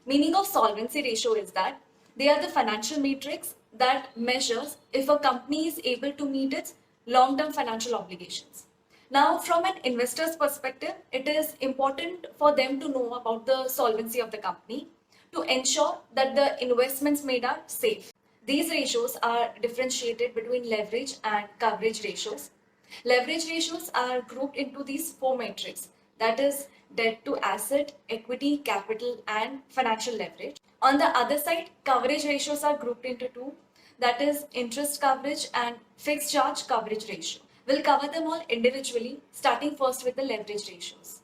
Meaning of solvency ratio is that they are the financial matrix that measures if a company is able to meet its long-term financial obligations. Now, from an investor's perspective, it is important for them to know about the solvency of the company to ensure that the investments made are safe. These ratios are differentiated between leverage and coverage ratios. Leverage ratios are grouped into these four metrics, that is debt to asset, equity, capital, and financial leverage. On the other side, coverage ratios are grouped into two, that is interest coverage and fixed charge coverage ratio. We'll cover them all individually, starting first with the leverage ratios.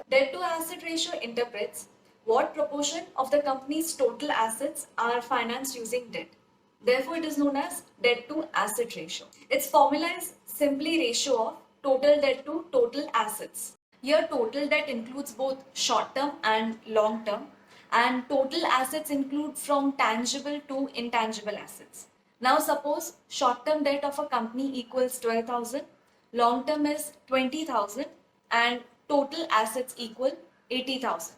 Debt to asset ratio interprets what proportion of the company's total assets are financed using debt. Therefore, it is known as debt to asset ratio. Its formula is simply ratio of total debt to total assets. Here, total debt includes both short term and long term, and total assets include from tangible to intangible assets. Now, suppose short term debt of a company equals 12,000, long term is 20,000, and total assets equal 80,000.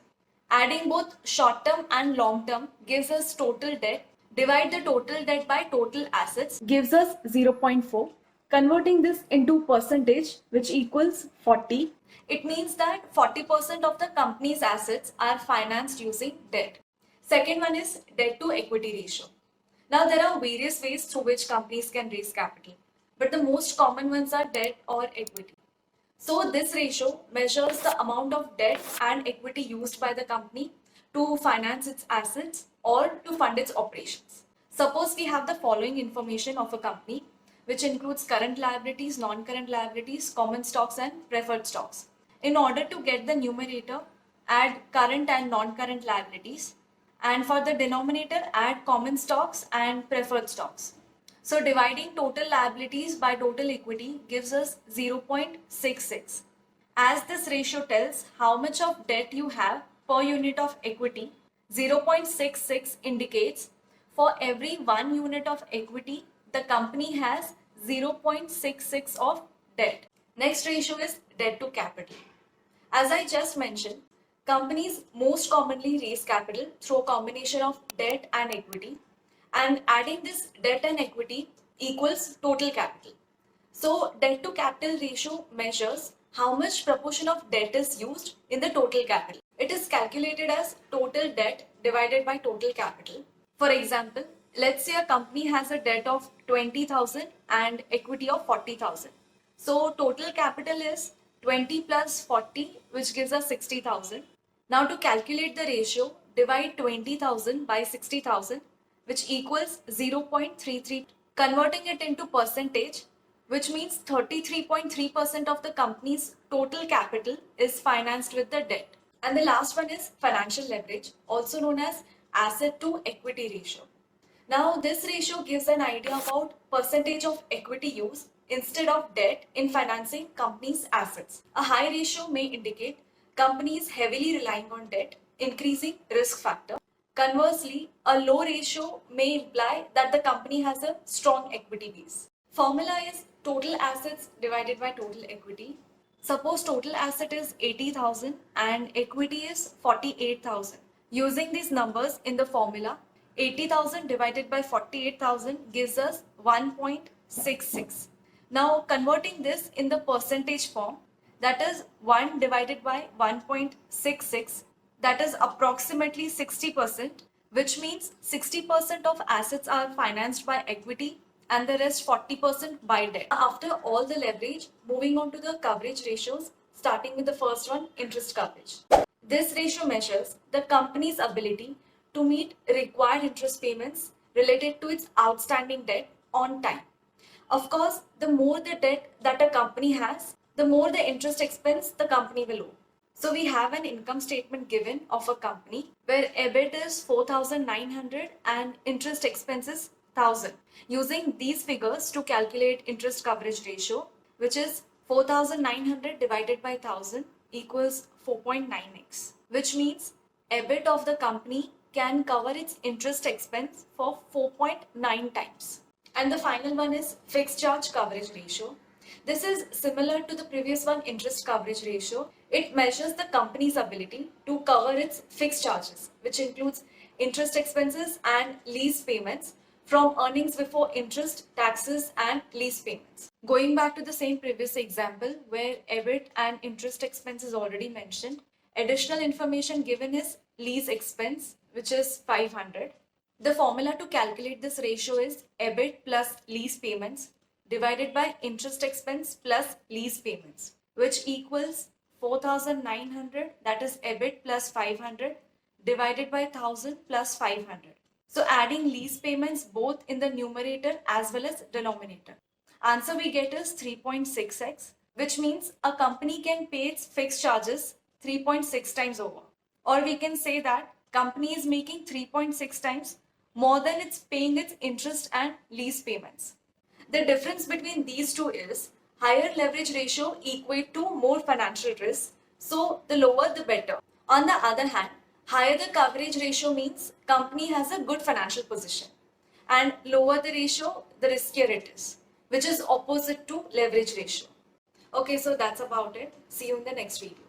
Adding both short term and long term gives us total debt. Divide the total debt by total assets gives us 0.4. Converting this into percentage, which equals 40, it means that 40% of the company's assets are financed using debt. Second one is debt to equity ratio. Now, there are various ways through which companies can raise capital, but the most common ones are debt or equity. So, this ratio measures the amount of debt and equity used by the company to finance its assets or to fund its operations. Suppose we have the following information of a company, which includes current liabilities, non-current liabilities, common stocks, and preferred stocks. In order to get the numerator, add current and non-current liabilities, and for the denominator, add common stocks and preferred stocks. So dividing total liabilities by total equity gives us 0.66. As this ratio tells how much of debt you have per unit of equity, 0.66 indicates for every 1 unit of equity, the company has 0.66 of debt. Next ratio is debt to capital. As I just mentioned, companies most commonly raise capital through a combination of debt and equity, and adding this debt and equity equals total capital. So debt to capital ratio measures how much proportion of debt is used in the total capital. It is calculated as total debt divided by total capital. For example, let's say a company has a debt of 20,000 and equity of 40,000. So total capital is 20 plus 40, which gives us 60,000. Now to calculate the ratio, divide 20,000 by 60,000, which equals 0.33. Converting it into percentage, which means 33.3% of the company's total capital is financed with the debt. And the last one is financial leverage, also known as asset to equity ratio. Now, this ratio gives an idea about percentage of equity use instead of debt in financing companies' assets. A high ratio may indicate companies heavily relying on debt, increasing risk factor. Conversely, a low ratio may imply that the company has a strong equity base. Formula is total assets divided by total equity. Suppose total asset is 80,000 and equity is 48,000. Using these numbers in the formula, 80,000 divided by 48,000 gives us 1.66. Now converting this in the percentage form, that is 1 divided by 1.66, that is approximately 60%, which means 60% of assets are financed by equity and the rest 40% by debt. After all the leverage, moving on to the coverage ratios, starting with the first one, interest coverage. This ratio measures the company's ability to meet required interest payments related to its outstanding debt on time. Of course, the more the debt that a company has, the more the interest expense the company will owe. So we have an income statement given of a company where EBIT is 4,900 and interest expenses 1,000. Using these figures to calculate interest coverage ratio, which is 4,900 divided by 1,000 equals 4.9x, which means EBIT of the company can cover its interest expense for 4.9 times. And the final one is fixed charge coverage ratio. This is similar to the previous one, interest coverage ratio. It measures the company's ability to cover its fixed charges, which includes interest expenses and lease payments from earnings before interest, taxes, and lease payments. Going back to the same previous example where EBIT and interest expense is already mentioned, additional information given is lease expense, which is 500. The formula to calculate this ratio is EBIT plus lease payments divided by interest expense plus lease payments, which equals 4,900, that is EBIT plus 500 divided by 1000 plus 500. So adding lease payments both in the numerator as well as denominator. Answer we get is 3.6x, which means a company can pay its fixed charges 3.6 times over. Or we can say that company is making 3.6 times more than it's paying its interest and lease payments. The difference between these two is higher leverage ratio equate to more financial risk, so the lower the better. On the other hand, higher the coverage ratio means company has a good financial position, and lower the ratio, the riskier it is, which is opposite to leverage ratio. Okay, so that's about it. See you in the next video.